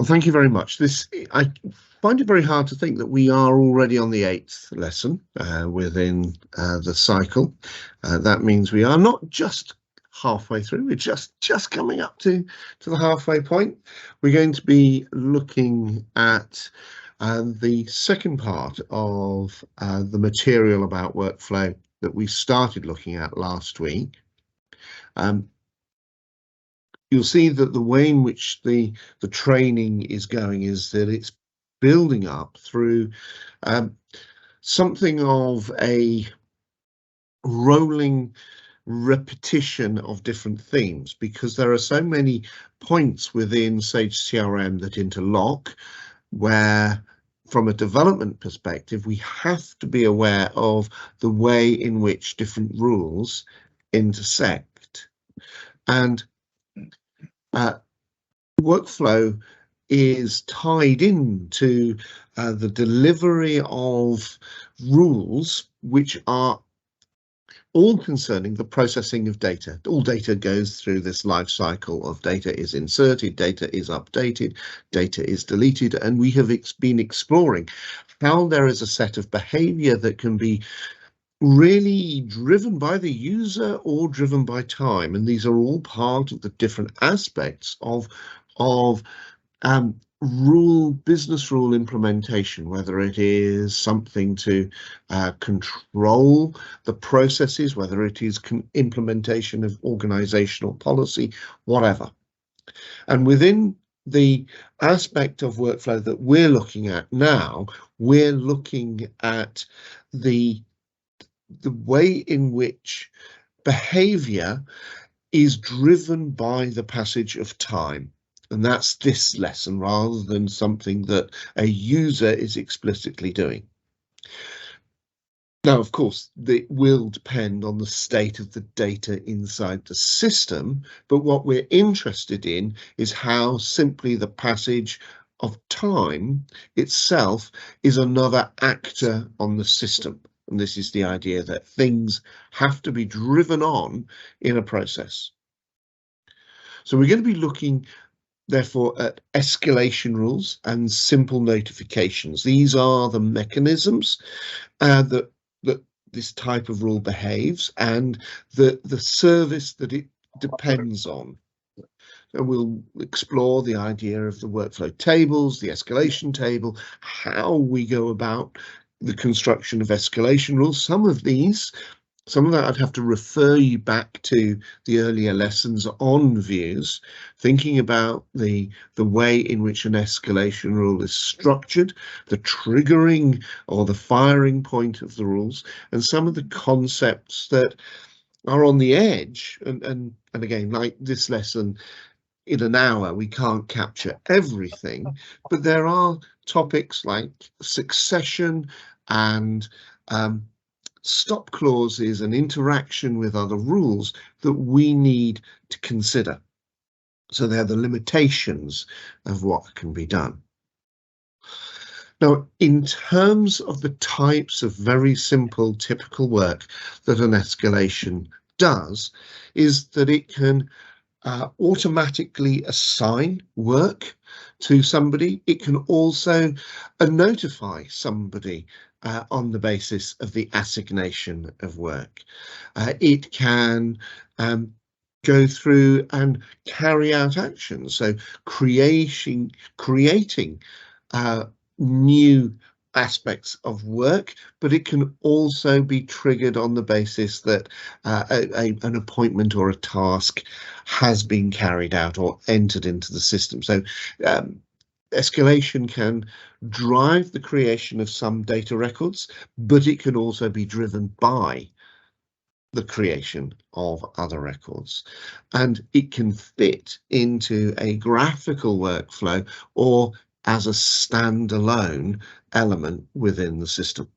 Well, thank you very much. I find it very hard to think that we are already on the 8th lesson within the cycle. That means we are not just halfway through, we're just coming up to the halfway point. We're going to be looking at the second part of the material about workflow that we started looking at last week. You'll see that the way in which the training is going is that it's building up through something of a rolling repetition of different themes, because there are so many points within Sage CRM that interlock, where from a development perspective we have to be aware of the way in which different rules intersect. And workflow is tied into the delivery of rules which are all concerning the processing of data. All data goes through this life cycle of data is inserted, data is updated, data is deleted, and we have been exploring how there is a set of behavior that can be really driven by the user or driven by time, and these are all part of the different aspects of business rule implementation, whether it is something to control the processes, whether it is implementation of organizational policy, whatever. And within the aspect of workflow that we're looking at now, we're looking at the way in which behavior is driven by the passage of time. And that's this lesson, rather than something that a user is explicitly doing. Now, of course, it will depend on the state of the data inside the system, but what we're interested in is how simply the passage of time itself is another actor on the system. And this is the idea that things have to be driven on in a process. So we're going to be looking, therefore, at escalation rules and simple notifications. These are the mechanisms that this type of rule behaves, and the service that it depends on. And we'll explore the idea of the workflow tables, the escalation table, how we go about the construction of escalation rules. Some of that I'd have to refer you back to the earlier lessons on views, thinking about the way in which an escalation rule is structured, the triggering or the firing point of the rules, and some of the concepts that are on the edge. And again, like this lesson, in an hour we can't capture everything, but there are topics like succession and stop clauses and interaction with other rules that we need to consider. So they're the limitations of what can be done. Now, in terms of the types of very simple, typical work that an escalation does, is that it can automatically assign work to somebody. It can also notify somebody on the basis of the assignation of work. It can go through and carry out actions, so creating new aspects of work, but it can also be triggered on the basis that an appointment or a task has been carried out or entered into the system. So escalation can drive the creation of some data records, but it can also be driven by the creation of other records, and it can fit into a graphical workflow or as a standalone element within the system.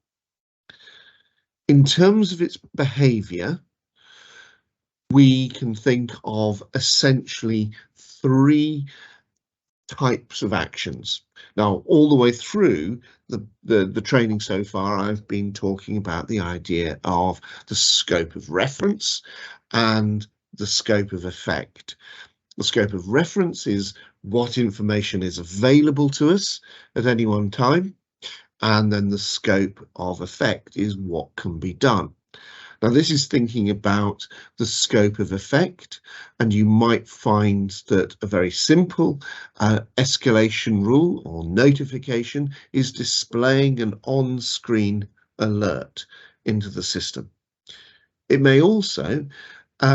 In terms of its behavior, we can think of essentially 3 types of actions. Now, all the way through the training so far, I've been talking about the idea of the scope of reference and the scope of effect. The scope of reference is what information is available to us at any one time. And then the scope of effect is what can be done. Now, this is thinking about the scope of effect, and you might find that a very simple escalation rule or notification is displaying an on-screen alert into the system. It may also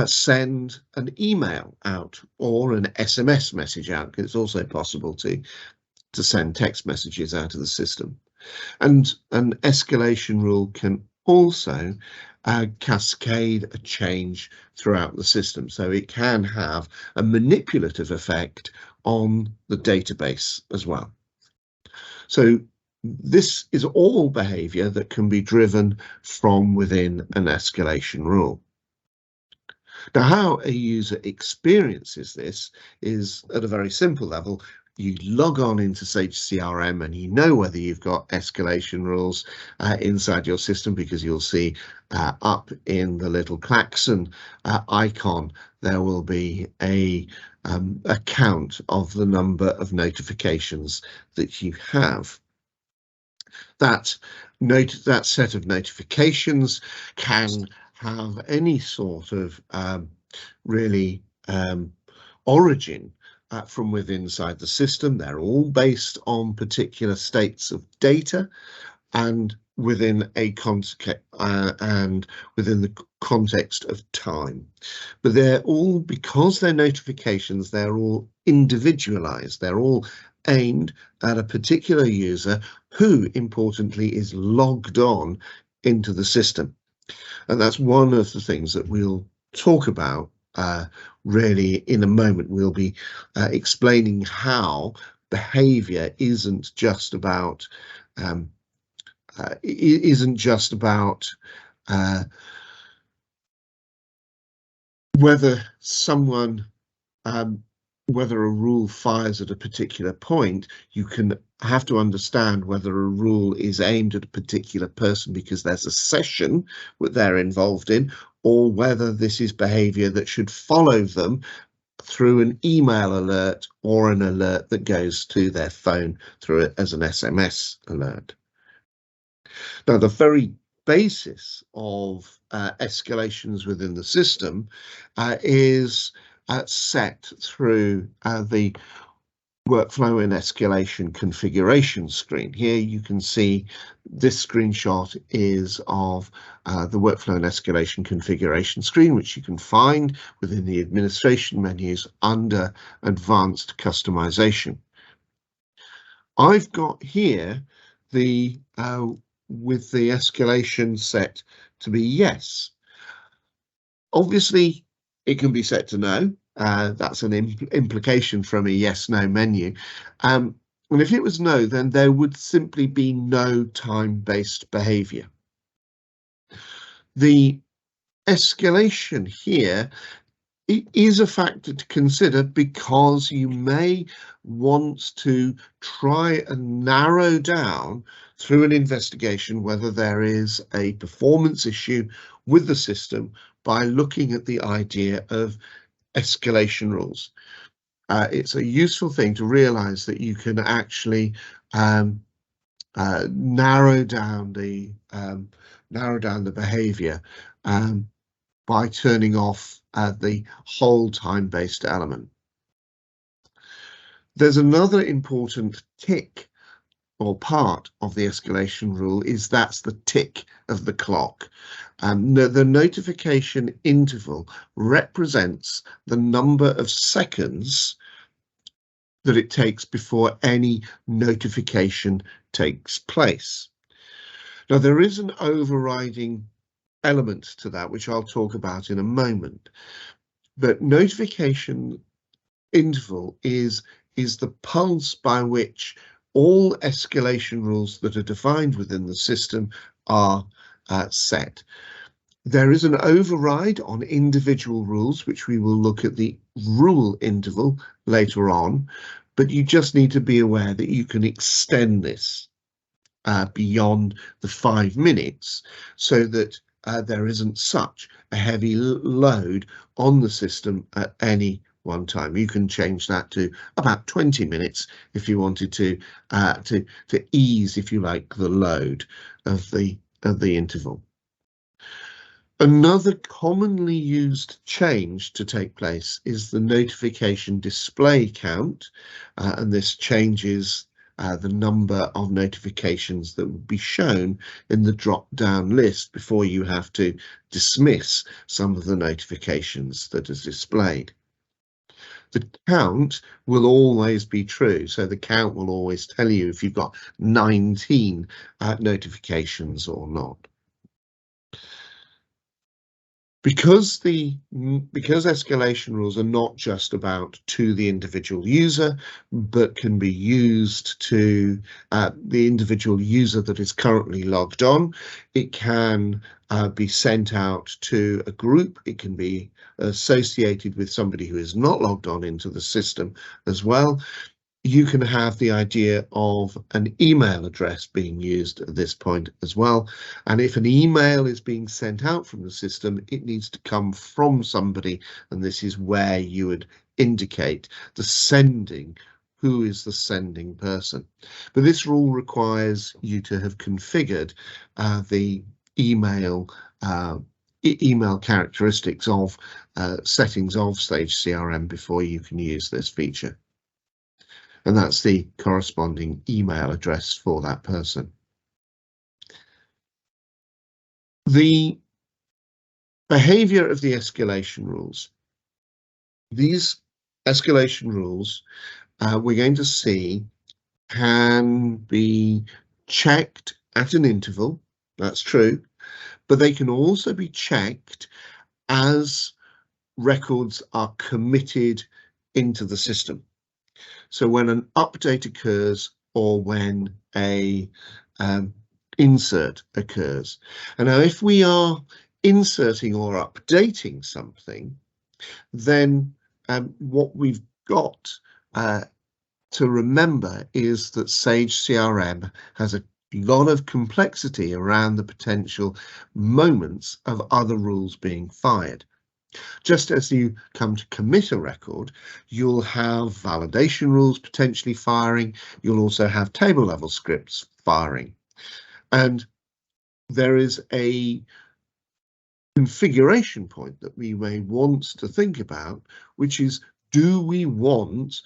send an email out or an SMS message out. It's also possible to send text messages out of the system. And an escalation rule can also cascade a change throughout the system. So it can have a manipulative effect on the database as well. So this is all behavior that can be driven from within an escalation rule. Now, how a user experiences this is at a very simple level. You log on into Sage CRM and you know whether you've got escalation rules inside your system, because you'll see up in the little klaxon icon, there will be a count of the number of notifications that you have. That set of notifications can have any sort of really origin from within inside the system. They're all based on particular states of data and within a within the context of time. But they're all, because they're notifications, they're all individualized. They're all aimed at a particular user who, importantly, is logged on into the system. And that's one of the things that we'll talk about really in a moment. We'll be explaining how behavior isn't just about whether someone whether a rule fires at a particular point. You can have to understand whether a rule is aimed at a particular person because there's a session that they're involved in, or whether this is behavior that should follow them through an email alert or an alert that goes to their phone through it as an SMS alert. Now, the very basis of escalations within the system is set through the workflow and escalation configuration screen. Here you can see this screenshot is of the workflow and escalation configuration screen, which you can find within the administration menus under advanced customization. I've got here the with the escalation set to be yes. Obviously, it can be set to no. That's an implication from a yes/no menu. And if it was no, then there would simply be no time-based behavior. The escalation here, it is a factor to consider, because you may want to try and narrow down through an investigation whether there is a performance issue with the system by looking at the idea of escalation rules. It's a useful thing to realize that you can actually narrow down the behavior by turning off the whole time-based element. There's another important tick or part of the escalation rule, that's the tick of the clock. The notification interval represents the number of seconds that it takes before any notification takes place. Now, there is an overriding element to that, which I'll talk about in a moment, but notification interval is the pulse by which all escalation rules that are defined within the system are set. There is an override on individual rules, which we will look at the rule interval later on, but you just need to be aware that you can extend this beyond the 5 minutes so that there isn't such a heavy load on the system at any one time. You can change that to about 20 minutes if you wanted to ease, if you like, the load of the interval. Another commonly used change to take place is the notification display count, and this changes the number of notifications that will be shown in the drop-down list before you have to dismiss some of the notifications that are displayed. The count will always be true, so the count will always tell you if you've got 19 notifications or not. Because escalation rules are not just about to the individual user, but can be used to the individual user that is currently logged on, it can be sent out to a group. It can be associated with somebody who is not logged on into the system as well. You can have the idea of an email address being used at this point as well. And if an email is being sent out from the system, it needs to come from somebody. And this is where you would indicate the sending, who is the sending person. But this rule requires you to have configured the email characteristics of settings of Sage CRM before you can use this feature. And that's the corresponding email address for that person. The behavior of the escalation rules. These escalation rules we're going to see can be checked at an interval, that's true, but they can also be checked as records are committed into the system. So when an update occurs or when a insert occurs. And now if we are inserting or updating something, then what we've got to remember is that Sage CRM has a lot of complexity around the potential moments of other rules being fired. Just as you come to commit a record, you'll have validation rules potentially firing. You'll also have table level scripts firing. And there is a configuration point that we may want to think about, which is, do we want,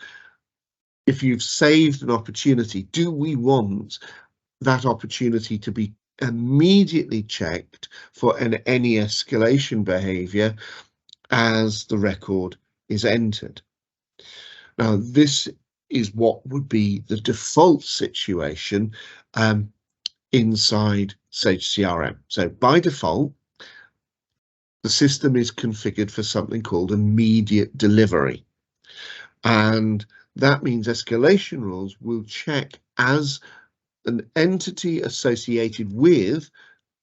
if you've saved an opportunity, do we want that opportunity to be immediately checked for any escalation behavior as the record is entered? Now, this is what would be the default situation inside Sage CRM. So by default, the system is configured for something called immediate delivery. And that means escalation rules will check as an entity associated with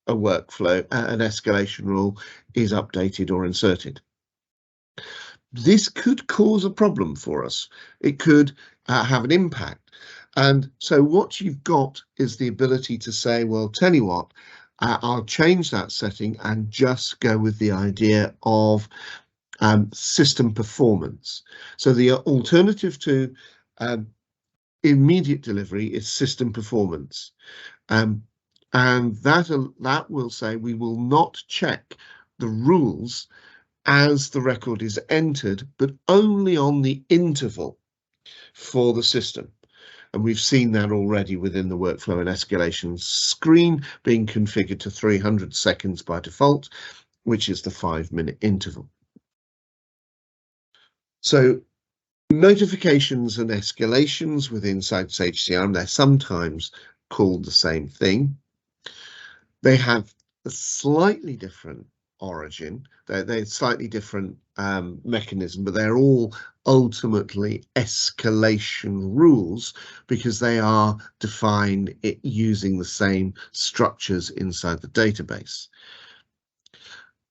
a workflow, an escalation rule is updated or inserted. This could cause a problem for us. It could have an impact. And so what you've got is the ability to say, well, tell you what, I'll change that setting and just go with the idea of system performance. So the alternative to immediate delivery is system performance. And that will say we will not check the rules as the record is entered, but only on the interval for the system. And we've seen that already within the workflow and escalation screen being configured to 300 seconds by default, which is the 5-minute interval. So notifications and escalations within Sage CRM, they're sometimes called the same thing. They have a slightly different origin. They're slightly different mechanism, but they're all ultimately escalation rules because they are defined using the same structures inside the database.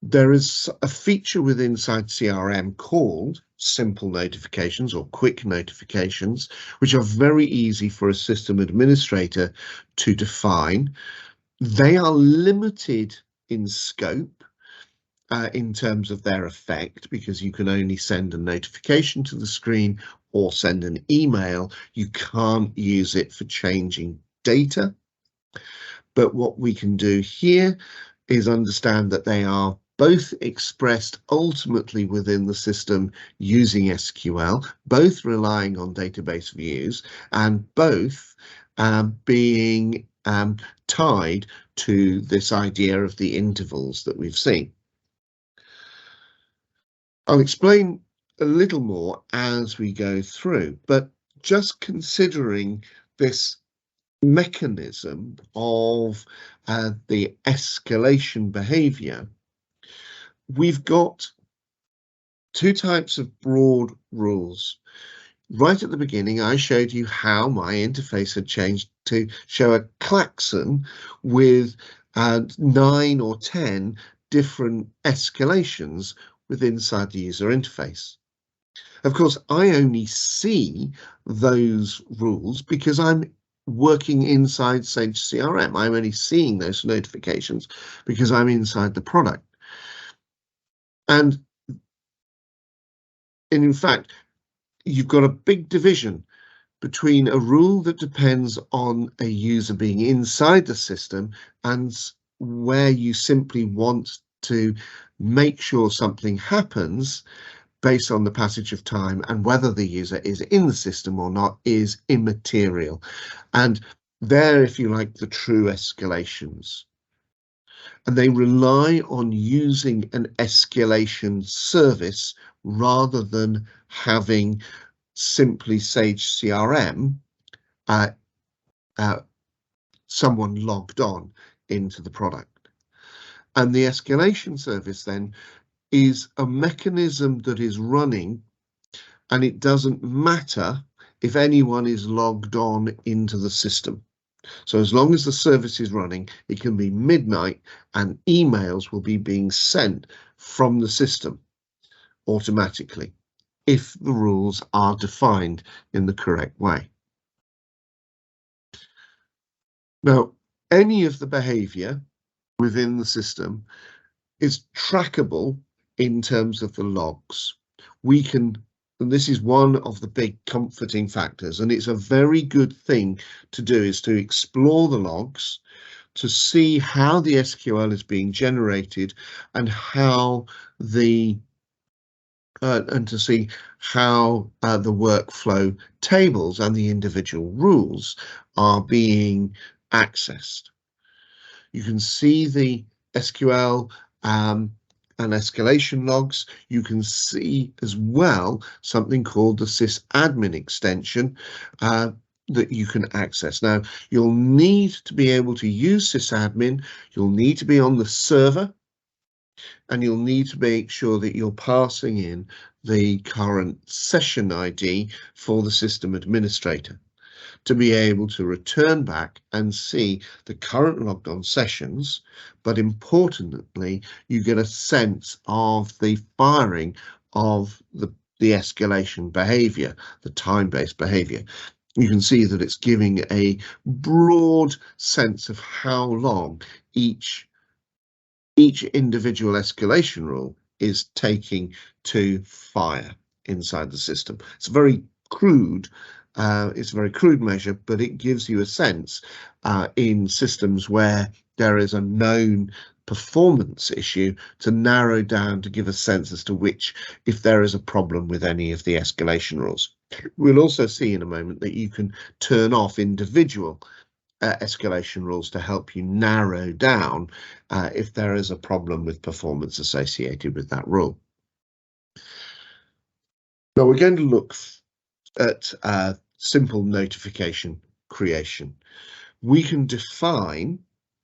There is a feature within Sage CRM called simple notifications or quick notifications, which are very easy for a system administrator to define. They are limited in scope in terms of their effect, because you can only send a notification to the screen or send an email. You can't use it for changing data. But what we can do here is understand that they are both expressed ultimately within the system using SQL, both relying on database views, and both being tied to this idea of the intervals that we've seen. I'll explain a little more as we go through, but just considering this mechanism of the escalation behavior, we've got two types of broad rules. Right at the beginning, I showed you how my interface had changed to show a klaxon with 9 or 10 different escalations inside the user interface. Of course, I only see those rules because I'm working inside Sage CRM. I'm only seeing those notifications because I'm inside the product. And in fact, you've got a big division between a rule that depends on a user being inside the system and where you simply want to make sure something happens based on the passage of time, and whether the user is in the system or not is immaterial. And they're, if you like, the true escalations. And they rely on using an escalation service rather than having simply Sage CRM, someone logged on into the product. And the escalation service then is a mechanism that is running, and it doesn't matter if anyone is logged on into the system. So as long as the service is running, it can be midnight and emails will be being sent from the system automatically if the rules are defined in the correct way. Now, any of the behavior within the system is trackable in terms of the logs. We can, and this is one of the big comforting factors, and it's a very good thing to do, is to explore the logs, to see how the SQL is being generated and how the and to see how the workflow tables and the individual rules are being accessed. You can see the SQL and escalation logs. You can see as well something called the sysadmin extension that you can access. Now, you'll need to be able to use sysadmin. You'll need to be on the server, and you'll need to make sure that you're passing in the current session ID for the system administrator to be able to return back and see the current logged on sessions. But importantly, you get a sense of the firing of the escalation behavior, the time-based behavior. You can see that it's giving a broad sense of how long each individual escalation rule is taking to fire inside the system. It's a very crude measure, but it gives you a sense in systems where there is a known performance issue to narrow down to give a sense as to which, if there is a problem with any of the escalation rules. We'll also see in a moment that you can turn off individual escalation rules to help you narrow down if there is a problem with performance associated with that rule. Now we're going to look at simple notification creation. We can define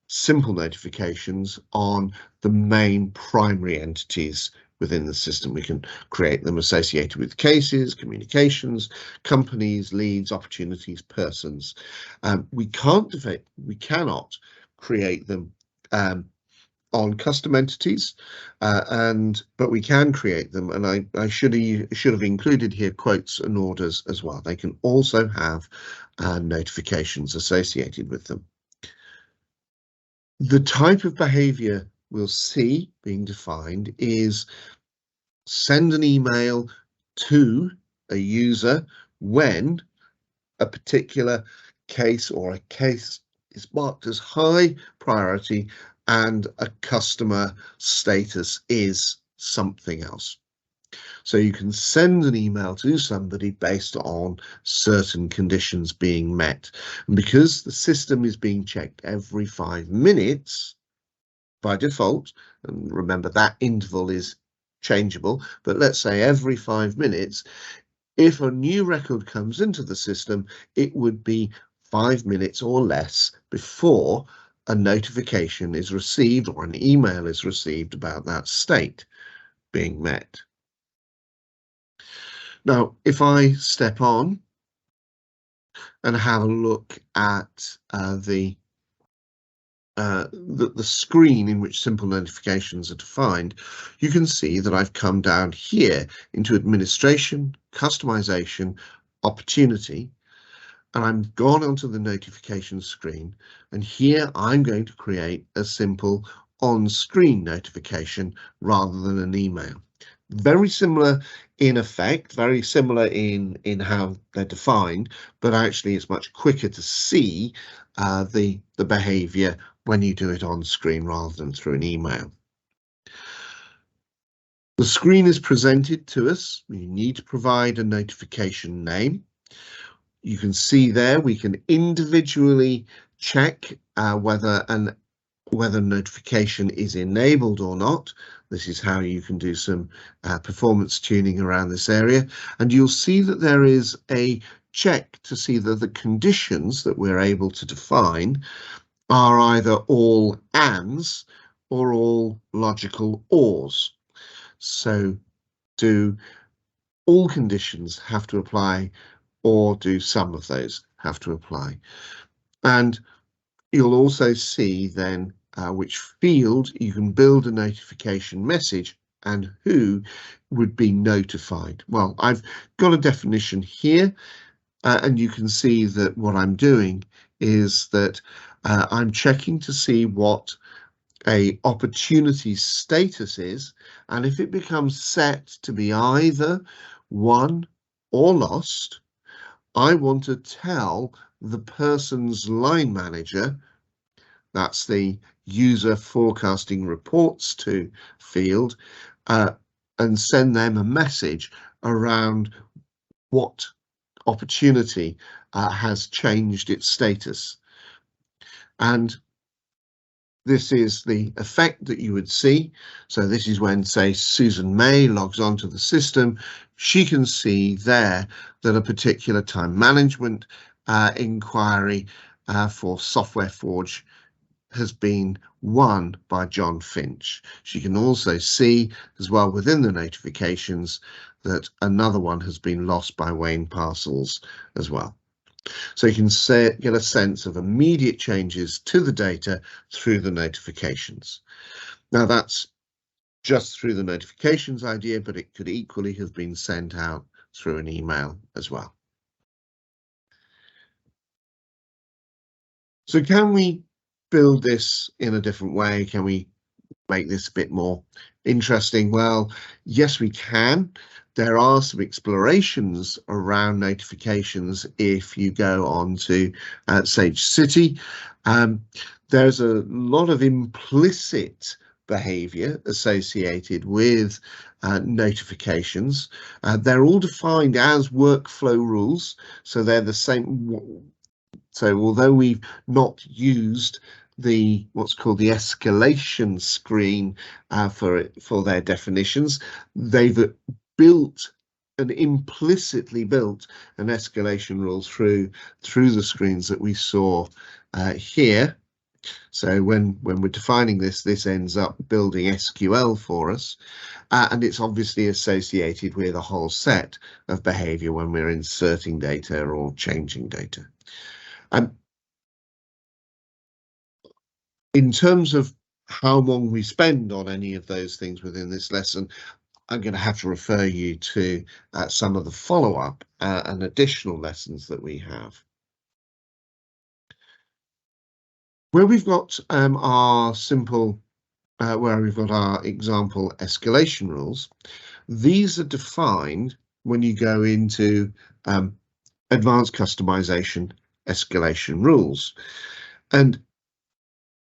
simple notifications on the main primary entities within the system. We can create them associated with cases, communications, companies, leads, opportunities, persons. We cannot create them on custom entities, but we can create them, and I should have included here quotes and orders as well. They can also have notifications associated with them. The type of behavior we'll see being defined is send an email to a user when a particular case or a case is marked as high priority and a customer status is something else. So you can send an email to somebody based on certain conditions being met. And because the system is being checked every 5 minutes by default, and remember that interval is changeable, but let's say every 5 minutes, if a new record comes into the system, it would be 5 minutes or less before a notification is received or an email is received about that state being met. Now, if I step on and have a look at the screen in which simple notifications are defined, you can see that I've come down here into administration, customization, opportunity, and I'm gone onto the notification screen. And here I'm going to create a simple on-screen notification rather than an email. Very similar in effect, very similar in how they're defined, but actually it's much quicker to see the behavior when you do it on screen rather than through an email. The screen is presented to us. We need to provide a notification name. You can see there we can individually check whether notification is enabled or not. This is how you can do some performance tuning around this area. And you'll see that there is a check to see that the conditions that we're able to define are either all ands or all logical ors. So do all conditions have to apply, or do some of those have to apply? And you'll also see then which field you can build a notification message and who would be notified. Well, I've got a definition here, and you can see that what I'm doing is that I'm checking to see what a opportunity status is, and if it becomes set to be either won or lost, I want to tell the person's line manager, that's the user forecasting reports to field, and send them a message around what opportunity has changed its status. And this is the effect that you would see. So this is when, say, Susan May logs onto the system. She can see there that a particular time management inquiry for Software Forge has been won by John Finch. She can also see as well within the notifications that another one has been lost by Wayne Parcels as well. So you can get a sense of immediate changes to the data through the notifications. Now that's just through the notifications idea, but it could equally have been sent out through an email as well. So can we build this in a different way? Can we make this a bit more interesting? Well, yes, we can. There are some explorations around notifications if you go on to Sage City. There's a lot of implicit behavior associated with notifications. They're all defined as workflow rules, so they're the same. So although we've not used what's called the escalation screen for their definitions, they've implicitly built an escalation rule through the screens that we saw here. So when we're defining this ends up building SQL for us, and it's obviously associated with a whole set of behavior when we're inserting data or changing data. In terms of how long we spend on any of those things within this lesson, I'm going to have to refer you to some of the follow-up and additional lessons that we have. Where we've got our simple where we've got our example escalation rules. These are defined when you go into advanced customization escalation rules. And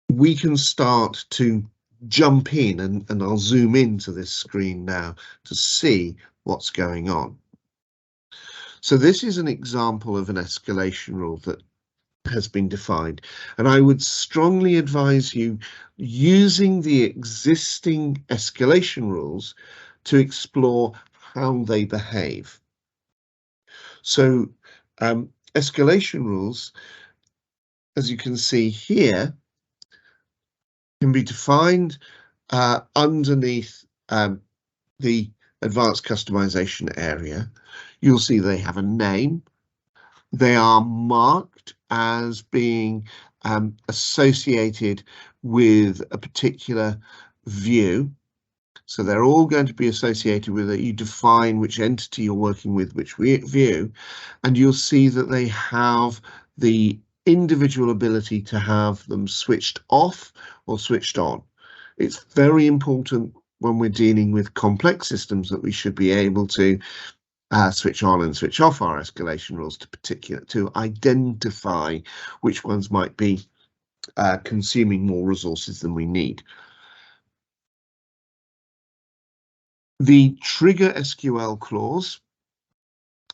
we can start to jump in, and I'll zoom into this screen now to see what's going on. So this is an example of an escalation rule that has been defined, and I would strongly advise you using the existing escalation rules to explore how they behave. So escalation rules, as you can see here, can be defined underneath the advanced customization area. You'll see they have a name. They are marked as being associated with a particular view. So they're all going to be associated with it. You define which entity you're working with, which view, and you'll see that they have the individual ability to have them switched off or switched on. It's very important when we're dealing with complex systems that we should be able to switch on and switch off our escalation rules to identify which ones might be consuming more resources than we need. The trigger SQL clause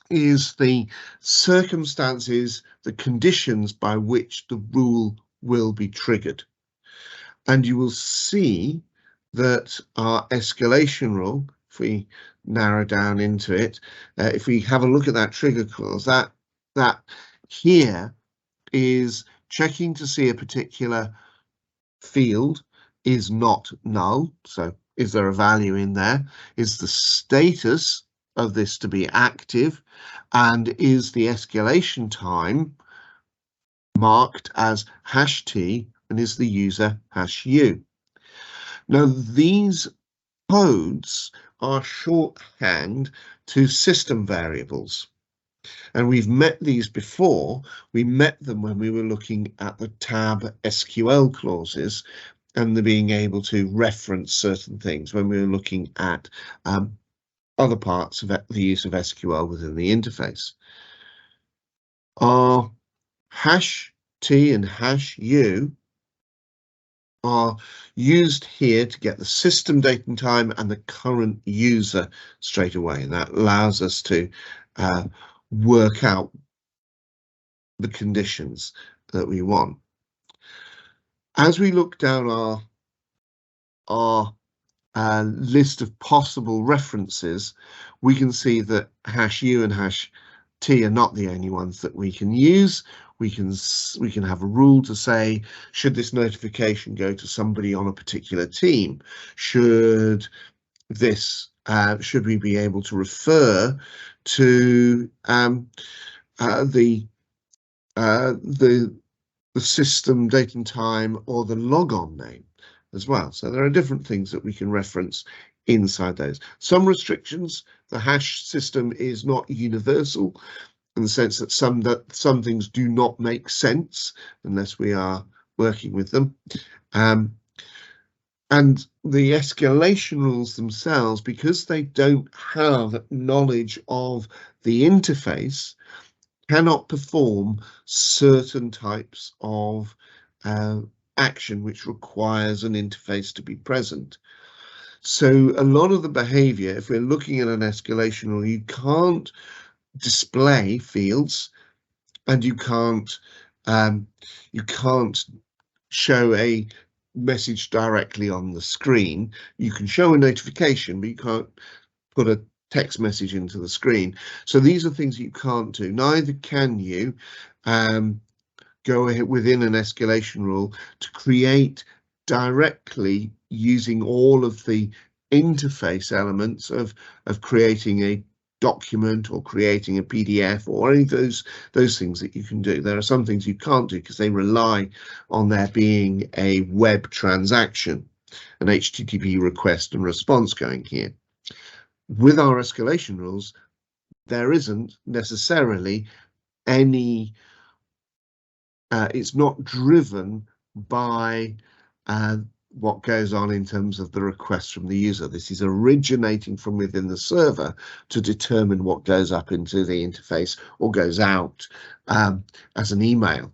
is the circumstances, the conditions by which the rule will be triggered. And you will see that our escalation rule, if we narrow down into it, if we have a look at that trigger clause, that here is checking to see a particular field is not null. So is there a value in there? Is the status of this to be active? And is the escalation time marked as #t, and is the user #u? Now, these codes are shorthand to system variables. And we've met these before. We met them when we were looking at the tab SQL clauses and the being able to reference certain things when we were looking at other parts of the use of SQL within the interface. Our #t and #u are used here to get the system date and time and the current user straight away, and that allows us to work out the conditions that we want. As we look down our list of possible references, we can see that #u and #t are not the only ones that we can use. We can have a rule to say, should this notification go to somebody on a particular team? Should we be able to refer to the system date and time or the logon name as well? So there are different things that we can reference inside those. Some restrictions: the hash system is not universal, in the sense that some things do not make sense unless we are working with them. And the escalation rules themselves, because they don't have knowledge of the interface, cannot perform certain types of action which requires an interface to be present. So a lot of the behavior, if we're looking at an escalation rule, you can't display fields, and you can't show a message directly on the screen. You can show a notification, but you can't put a text message into the screen. So these are things you can't do. Neither can you go ahead within an escalation rule to create directly using all of the interface elements of creating a document or creating a PDF or any of those things that you can do. There are some things you can't do because they rely on there being a web transaction, an HTTP request and response going here. With our escalation rules, there isn't necessarily any, it's not driven by what goes on in terms of the request from the user. This is originating from within the server to determine what goes up into the interface or goes out as an email.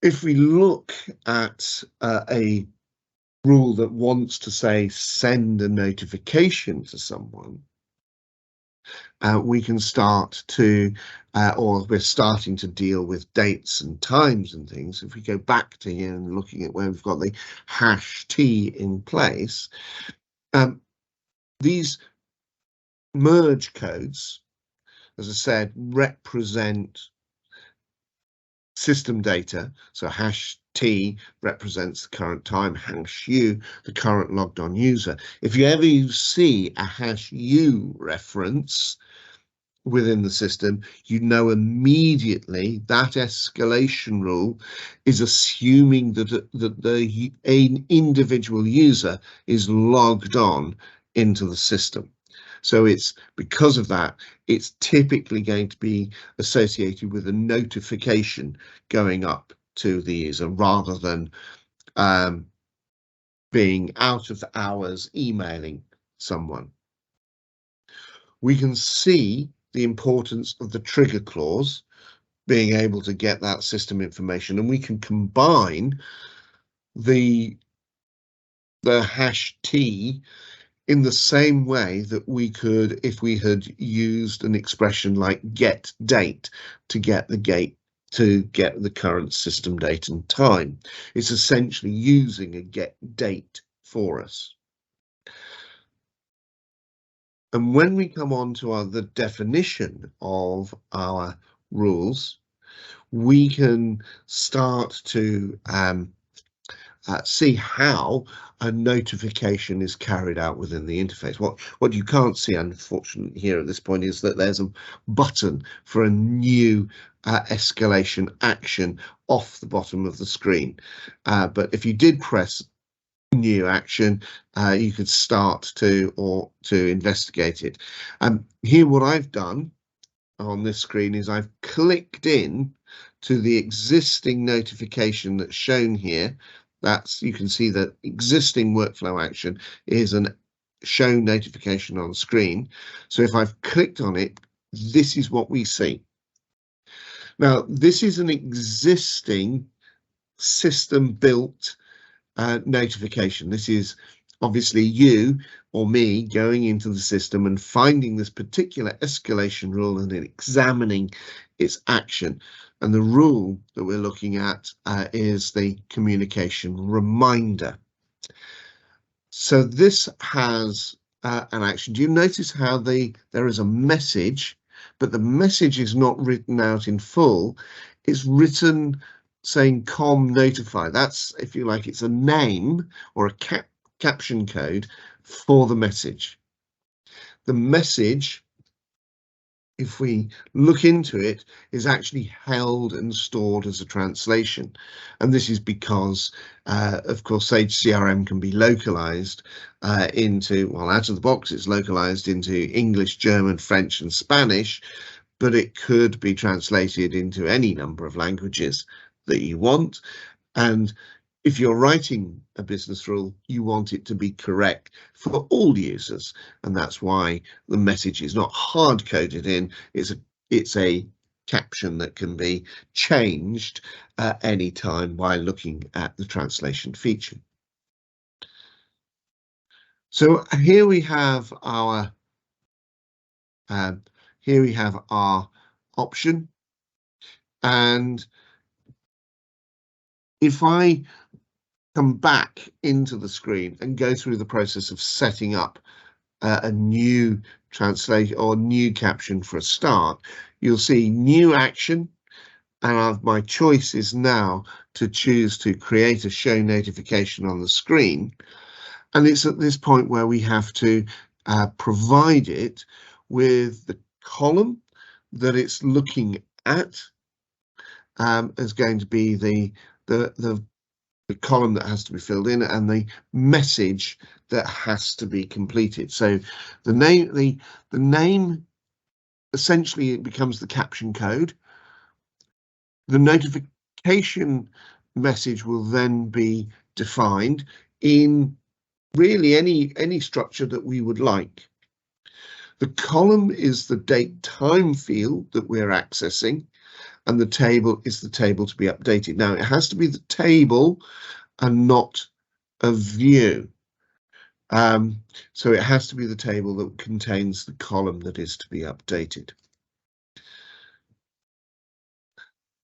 If we look at a rule that wants to say send a notification to someone, we can start to, or we're starting to deal with dates and times and things. If we go back to here and looking at where we've got the #T in place, these merge codes, as I said, represent system data. So #T represents the current time, #U the current logged on user. If you ever see a #U reference within the system, you know immediately that escalation rule is assuming that an individual user is logged on into the system. So it's because of that, it's typically going to be associated with a notification going up to the user rather than being out of hours emailing someone. We can see the importance of the trigger clause, being able to get that system information, and we can combine the #T in the same way that we could if we had used an expression like get date to get the current system date and time. It's essentially using a get date for us. And when we come on to the definition of our rules, we can start to see how a notification is carried out within the interface. What you can't see, unfortunately, here at this point is that there's a button for a new escalation action off the bottom of the screen. But if you did press new action, you could start to investigate it. Here, what I've done on this screen is I've clicked in to the existing notification that's shown here. You can see that existing workflow action is an show notification on screen. So if I've clicked on it, this is what we see. Now, this is an existing system built notification. This is obviously you or me going into the system and finding this particular escalation rule and examining its action. And the rule that we're looking at is the communication reminder. So this has an action. Do you notice how there is a message, but the message is not written out in full? It's written saying com notify. That's, if you like, it's a name or a caption code for the message. The message, if we look into it, is actually held and stored as a translation. And this is because, of course, Sage CRM can be localized into, well, out of the box, it's localized into English, German, French, and Spanish, but it could be translated into any number of languages that you want. And if you're writing a business rule, you want it to be correct for all users, and that's why the message is not hard coded in. It's a caption that can be changed at any time by looking at the translation feature. So here we have our option, and if I come back into the screen and go through the process of setting up a new translate or new caption for a start, you'll see new action, and my choice is now to choose to create a show notification on the screen. And it's at this point where we have to provide it with the column that it's looking at as going to be the column that has to be filled in and the message that has to be completed. So the name essentially it becomes the caption code. The notification message will then be defined in really any structure that we would like. The column is the date time field that we're accessing, and the table is the table to be updated. Now, it has to be the table and not a view. So it has to be the table that contains the column that is to be updated.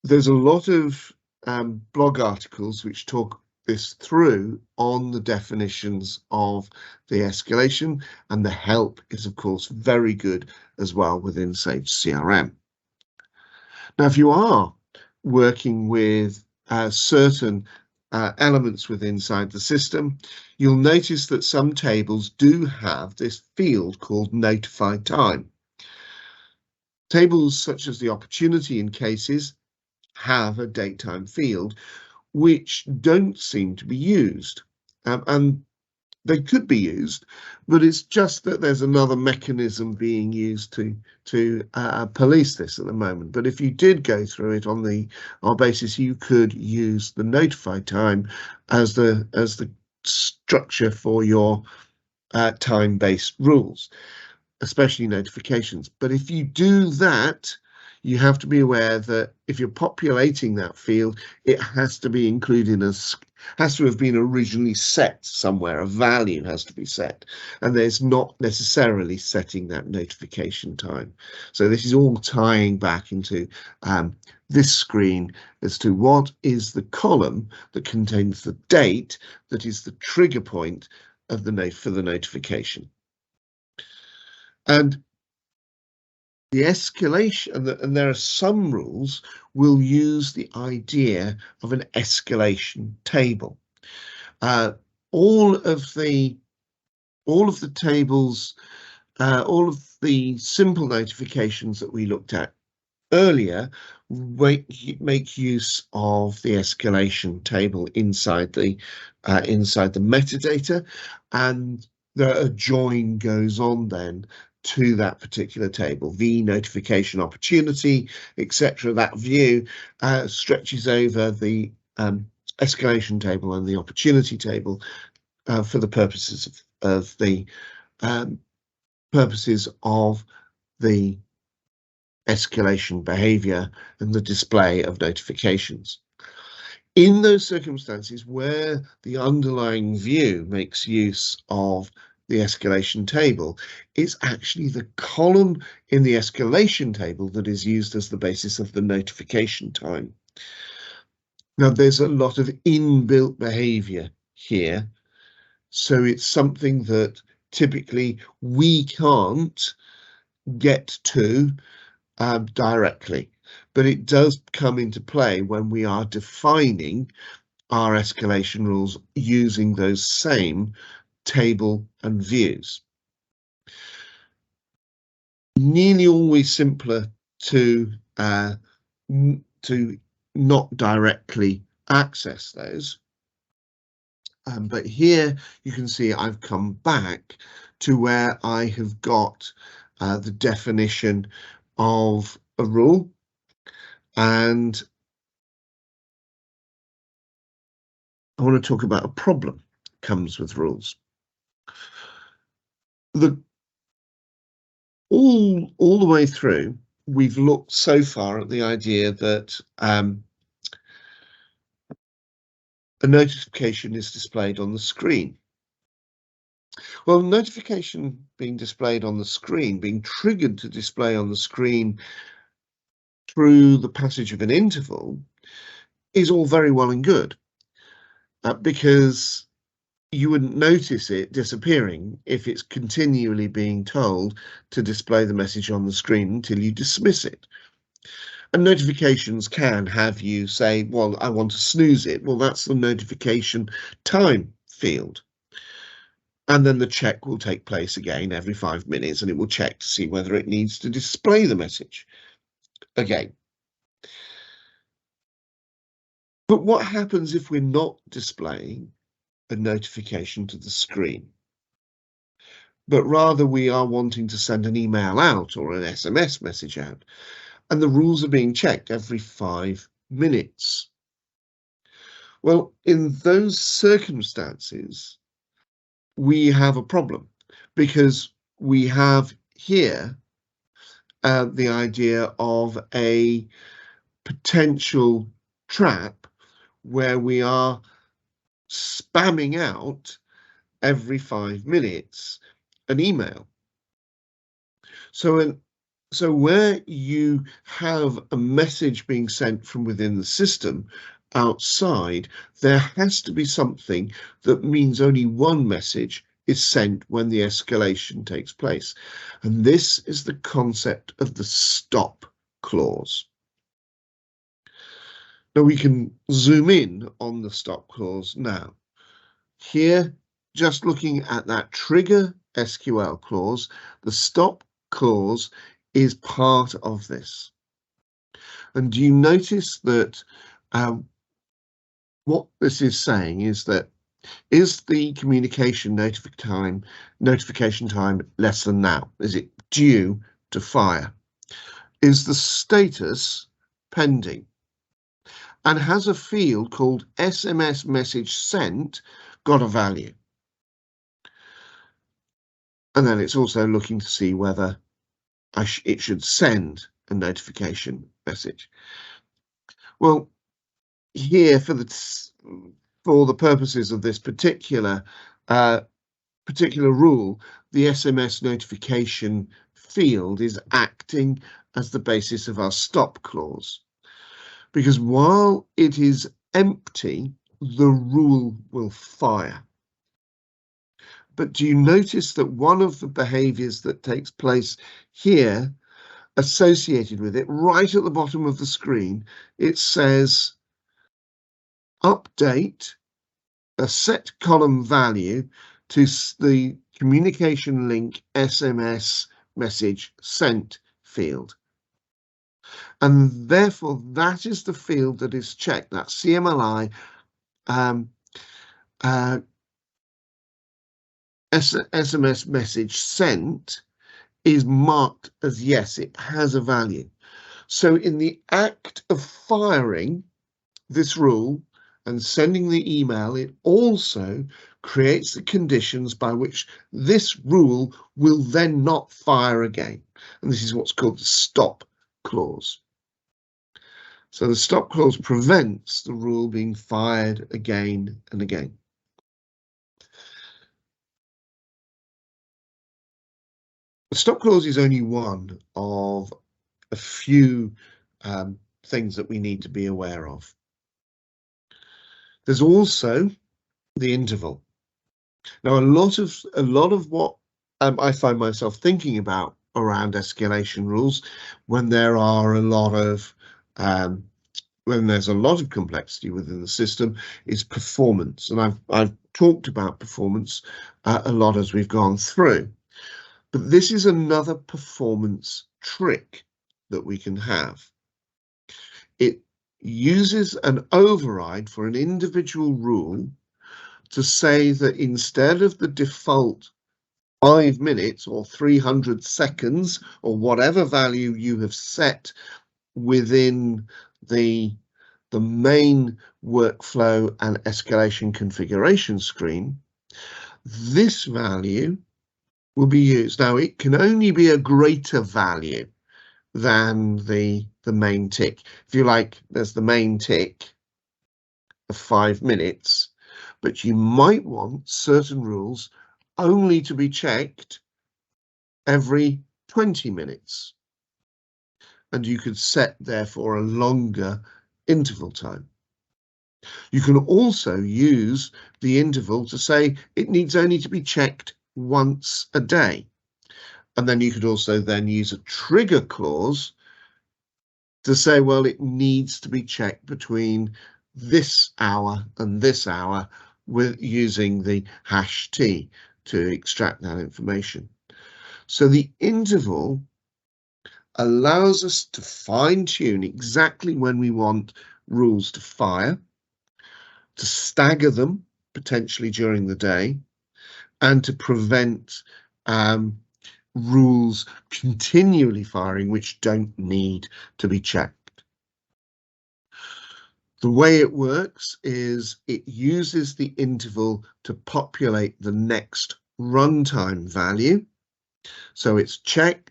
There's a lot of blog articles which talk this through on the definitions of the escalation, and the help is of course very good as well within Sage CRM. Now, if you are working with certain elements inside the system, you'll notice that some tables do have this field called notify time. Tables such as the opportunity in cases have a date time field which don't seem to be used, and they could be used, but it's just that there's another mechanism being used to police this at the moment. But if you did go through it on our basis, you could use the notify time as the structure for your time-based rules, especially notifications. But if you do that, you have to be aware that if you're populating that field, it has to be included has to have been originally set somewhere. A value has to be set, and there's not necessarily setting that notification time. So this is all tying back into this screen as to what is the column that contains the date that is the trigger point of for the notification. And the escalation, and there are some rules, will use the idea of an escalation table. All of the tables, all of the simple notifications that we looked at earlier make use of the escalation table inside the metadata, and a join goes on then to that particular table. The notification opportunity, etc. That view stretches over the escalation table and the opportunity table for the purposes of the escalation behavior and the display of notifications. In those circumstances where the underlying view makes use of the escalation table, it's actually the column in the escalation table that is used as the basis of the notification time. Now, there's a lot of inbuilt behavior here, so it's something that typically we can't get to directly, but it does come into play when we are defining our escalation rules using those same table and views. Nearly always simpler to not directly access those. But here you can see I've come back to where I have got the definition of a rule, and I want to talk about a problem that comes with rules. All the way through, we've looked so far at the idea that a notification is displayed on the screen. Well, notification being displayed on the screen, being triggered to display on the screen through the passage of an interval, is all very well and good, because you wouldn't notice it disappearing if it's continually being told to display the message on the screen until you dismiss it. And notifications can have you say, well, I want to snooze it. Well, that's the notification time field. And then the check will take place again every 5 minutes, and it will check to see whether it needs to display the message again. But what happens if we're not displaying a notification to the screen, but rather we are wanting to send an email out or an SMS message out, and the rules are being checked every 5 minutes? Well, in those circumstances, we have a problem because we have here the idea of a potential trap where we are spamming out every 5 minutes an email. So where you have a message being sent from within the system outside, there has to be something that means only one message is sent when the escalation takes place. And this is the concept of the stop clause. Now we can zoom in on the stop clause now. Here, just looking at that trigger SQL clause, the stop clause is part of this. And do you notice that what this is saying is that is the communication notification time less than now? Is it due to fire? Is the status pending? And has a field called SMS message sent got a value? And then it's also looking to see whether it should send a notification message. Well, here for the purposes of this particular rule, the SMS notification field is acting as the basis of our stop clause, because while it is empty, the rule will fire. But do you notice that one of the behaviors that takes place here associated with it, right at the bottom of the screen, it says update a set column value to the communication link SMS message sent field. And therefore, that is the field that is checked, that CMLI SMS message sent is marked as yes, it has a value. So in the act of firing this rule and sending the email, it also creates the conditions by which this rule will then not fire again. And this is what's called the stop clause. So the stop clause prevents the rule being fired again and again. The stop clause is only one of a few things that we need to be aware of. There's also the interval. Now, a lot of what I find myself thinking about around escalation rules when there are a lot of when there's a lot of complexity within the system is performance, and I've talked about performance a lot as we've gone through. But this is another performance trick that we can have. It uses an override for an individual rule to say that instead of the default 5 minutes or 300 seconds or whatever value you have set within the main workflow and escalation configuration screen, this value will be used. Now, it can only be a greater value than the main tick. If you like, there's the main tick of 5 minutes, but you might want certain rules only to be checked every 20 minutes. And you could set, therefore, a longer interval time. You can also use the interval to say it needs only to be checked once a day. And then you could also then use a trigger clause to say, well, it needs to be checked between this hour and this hour with using the #T to extract that information. So the interval allows us to fine-tune exactly when we want rules to fire, to stagger them potentially during the day, and to prevent rules continually firing which don't need to be checked. The way it works is it uses the interval to populate the next runtime value. So it's checked,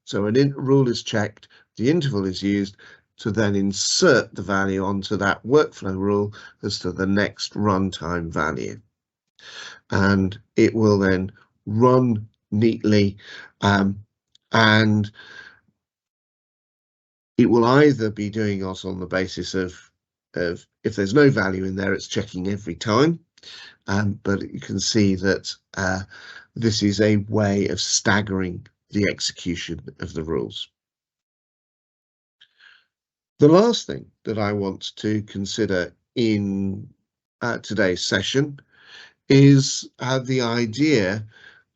so an rule is checked, the interval is used to then insert the value onto that workflow rule as to the next runtime value. And it will then run neatly, and it will either be doing us on the basis of if there's no value in there, it's checking every time. But you can see that this is a way of staggering the execution of the rules. The last thing that I want to consider in today's session is the idea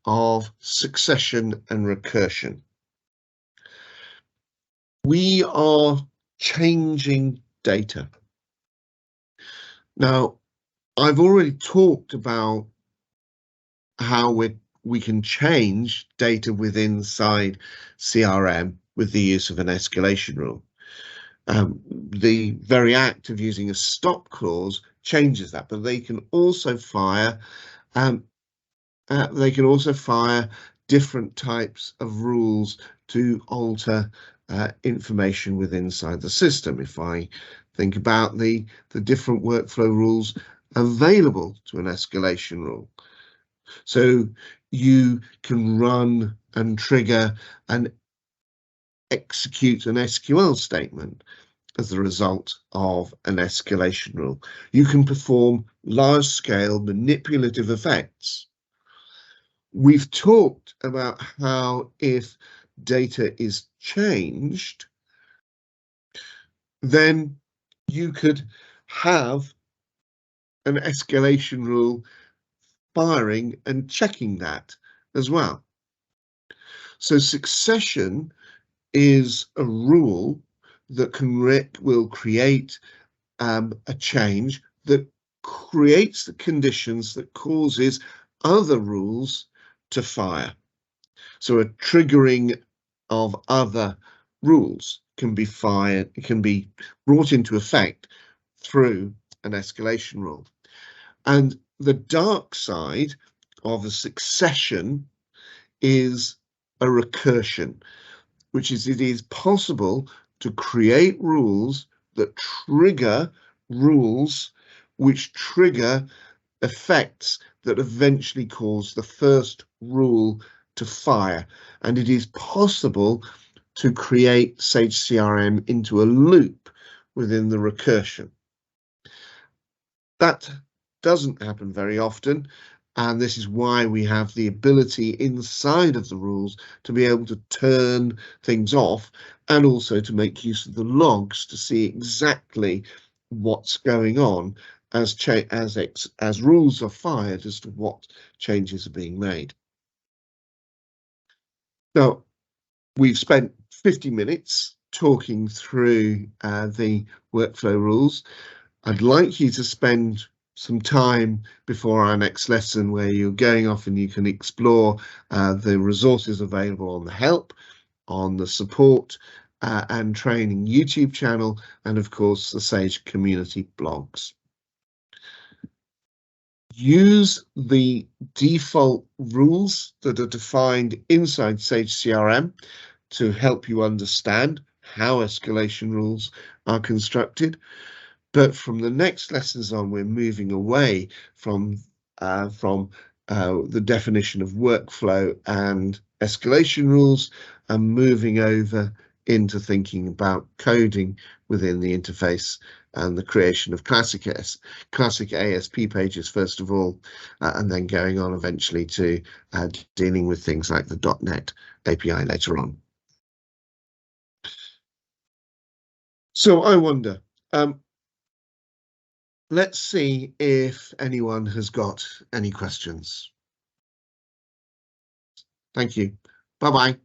of succession and recursion. We are changing data. Now, I've already talked about how we can change data within Sage CRM with the use of an escalation rule. The very act of using a stop clause changes that, but they can also fire different types of rules to alter information within inside the system. If I think about the different workflow rules available to an escalation rule. So you can run and trigger and execute an SQL statement as the result of an escalation rule. You can perform large-scale manipulative effects. We've talked about how if data is changed, then you could have an escalation rule firing and checking that as well. So succession is a rule that will create a change that creates the conditions that causes other rules to fire. So a triggering of other rules can be fired, can be brought into effect through an escalation rule. And the dark side of a succession is a recursion, which is it is possible to create rules that trigger rules which trigger effects that eventually cause the first rule to fire. And it is possible to create Sage CRM into a loop within the recursion. That doesn't happen very often, and this is why we have the ability inside of the rules to be able to turn things off and also to make use of the logs to see exactly what's going on as rules are fired as to what changes are being made. Now, we've spent 50 minutes talking through the workflow rules. I'd like you to spend some time before our next lesson where you're going off and you can explore the resources available on the help, on the support and training YouTube channel, and of course the Sage community blogs. Use the default rules that are defined inside Sage CRM to help you understand how escalation rules are constructed. But from the next lessons on, we're moving away from the definition of workflow and escalation rules and moving over into thinking about coding within the interface and the creation of classic ASP pages first of all, and then going on eventually to dealing with things like the .NET API later on. So I wonder, let's see if anyone has got any questions. Thank you. Bye-bye.